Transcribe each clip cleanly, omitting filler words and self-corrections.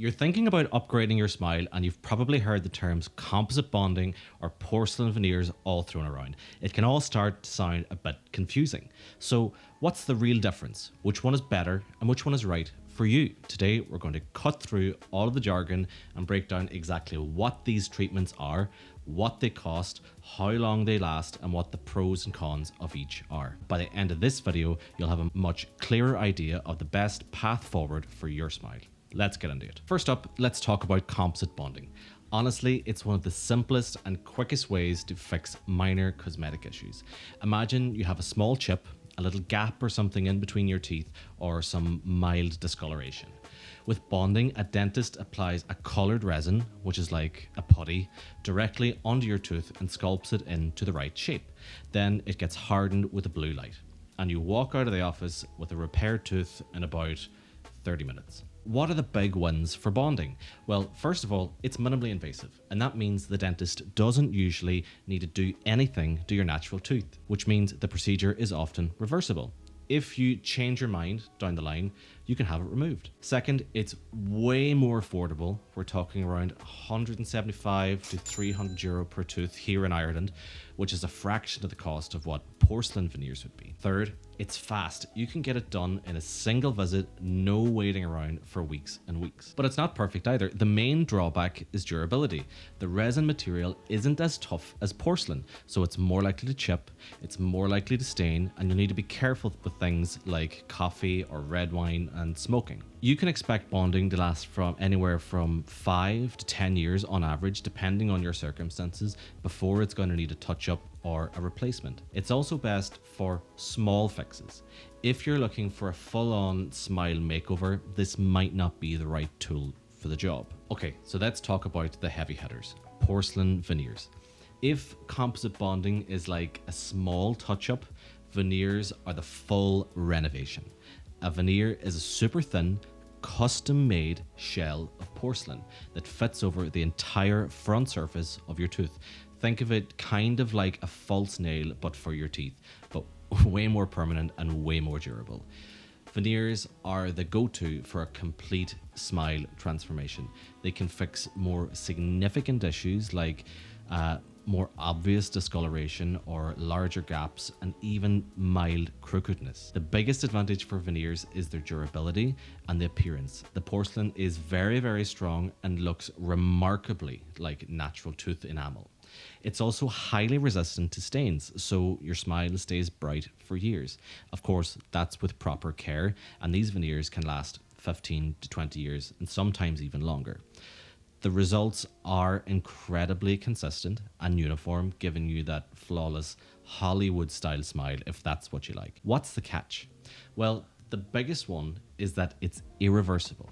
You're thinking about upgrading your smile and you've probably heard the terms composite bonding or porcelain veneers all thrown around. It can all start to sound a bit confusing. So what's the real difference? Which one is better and which one is right for you? Today we're going to cut through all of the jargon and break down exactly what these treatments are, what they cost, how long they last, and what the pros and cons of each are. By the end of this video, you'll have a much clearer idea of the best path forward for your smile. Let's get into it. First up, let's talk about composite bonding. Honestly, it's one of the simplest and quickest ways to fix minor cosmetic issues. Imagine you have a small chip, a little gap or something in between your teeth, or some mild discoloration. With bonding, a dentist applies a colored resin, which is like a putty, directly onto your tooth and sculpts it into the right shape. Then it gets hardened with a blue light, and you walk out of the office with a repaired tooth in about 30 minutes. What are the big wins for bonding? Well, first of all, it's minimally invasive, and that means the dentist doesn't usually need to do anything to your natural tooth, which means the procedure is often reversible. If you change your mind down the line, you can have it removed. Second, it's way more affordable. We're talking around 175 to 300 euro per tooth here in Ireland, which is a fraction of the cost of what porcelain veneers would be. Third, it's fast. You can get it done in a single visit, no waiting around for weeks and weeks. But it's not perfect either. The main drawback is durability. The resin material isn't as tough as porcelain, so it's more likely to chip, it's more likely to stain, and you'll need to be careful with things like coffee or red wine and smoking. You can expect bonding to last from anywhere from 5 to 10 years on average, depending on your circumstances, before it's going to need a touch-up or a replacement. It's also best for small fixes. If you're looking for a full-on smile makeover, this might not be the right tool for the job. Okay, so let's talk about the heavy hitters, porcelain veneers. If composite bonding is like a small touch-up, veneers are the full renovation. A veneer is a super thin, custom-made shell of porcelain that fits over the entire front surface of your tooth. Think of it kind of like a false nail, but for your teeth, but way more permanent and way more durable. Veneers are the go-to for a complete smile transformation. They can fix more significant issues like more obvious discoloration or larger gaps and even mild crookedness. The biggest advantage for veneers is their durability and the appearance. The porcelain is very, very strong and looks remarkably like natural tooth enamel. It's also highly resistant to stains, so your smile stays bright for years. Of course, that's with proper care, and these veneers can last 15 to 20 years and sometimes even longer. The results are incredibly consistent and uniform, giving you that flawless Hollywood-style smile if that's what you like. What's the catch? Well, the biggest one is that it's irreversible.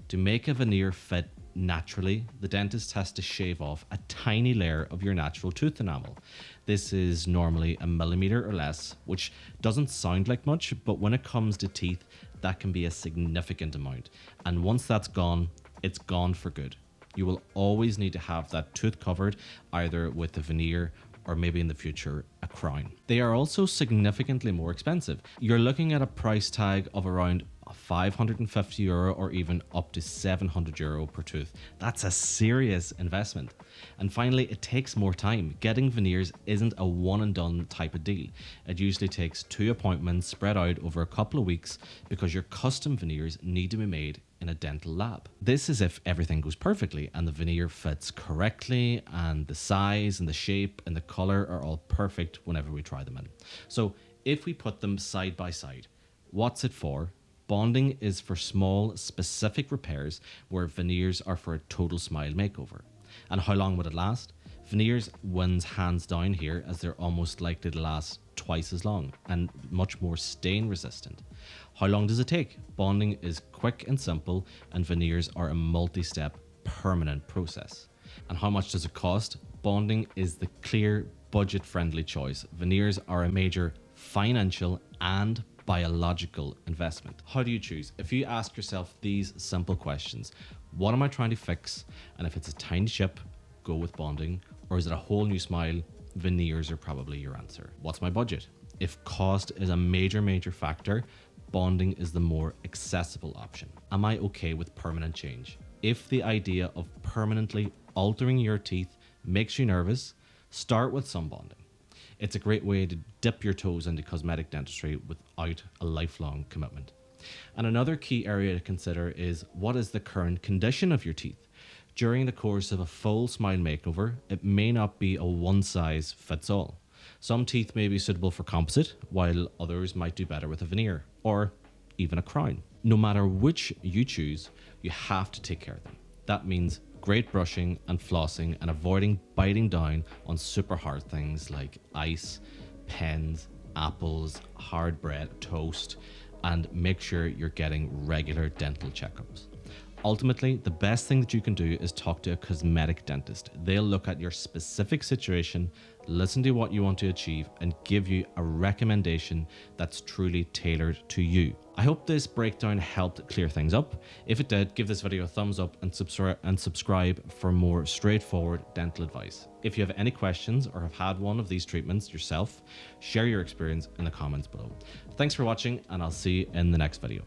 To make a veneer fit naturally, the dentist has to shave off a tiny layer of your natural tooth enamel. This is normally a millimeter or less, which doesn't sound like much, but when it comes to teeth, that can be a significant amount. And once that's gone, it's gone for good. You will always need to have that tooth covered, either with a veneer or maybe in the future a crown. They are also significantly more expensive. You're looking at a price tag of around 550 euro or even up to 700 euro per tooth. That's a serious investment. And finally, it takes more time. Getting veneers isn't a one and done type of deal. It usually takes 2 appointments spread out over a couple of weeks because your custom veneers need to be made in a dental lab. This is if everything goes perfectly and the veneer fits correctly and the size and the shape and the color are all perfect whenever we try them in. So if we put them side by side, what's it for? Bonding is for small, specific repairs, where veneers are for a total smile makeover. And how long would it last? Veneers wins hands down here, as they're almost likely to last twice as long and much more stain resistant. How long does it take? Bonding is quick and simple, and veneers are a multi-step permanent process. And how much does it cost? Bonding is the clear budget-friendly choice. Veneers are a major financial and biological investment. How do you choose? If you ask yourself these simple questions, what am I trying to fix? And if it's a tiny chip, go with bonding. Or is it a whole new smile? Veneers are probably your answer. What's my budget? If cost is a major factor, bonding is the more accessible option. Am I okay with permanent change? If the idea of permanently altering your teeth makes you nervous, start with some bonding. It's a great way to dip your toes into cosmetic dentistry without a lifelong commitment. And another key area to consider is, what is the current condition of your teeth? During the course of a full smile makeover, it may not be a one size fits all. Some teeth may be suitable for composite, while others might do better with a veneer or even a crown. No matter which you choose, you have to take care of them. That means great brushing and flossing and avoiding biting down on super hard things like ice, pens, apples, hard bread, toast, and make sure you're getting regular dental checkups. Ultimately, the best thing that you can do is talk to a cosmetic dentist. They'll look at your specific situation, listen to what you want to achieve, and give you a recommendation that's truly tailored to you. I hope this breakdown helped clear things up. If it did, give this video a thumbs up and subscribe for more straightforward dental advice. If you have any questions or have had one of these treatments yourself, share your experience in the comments below. Thanks for watching, and I'll see you in the next video.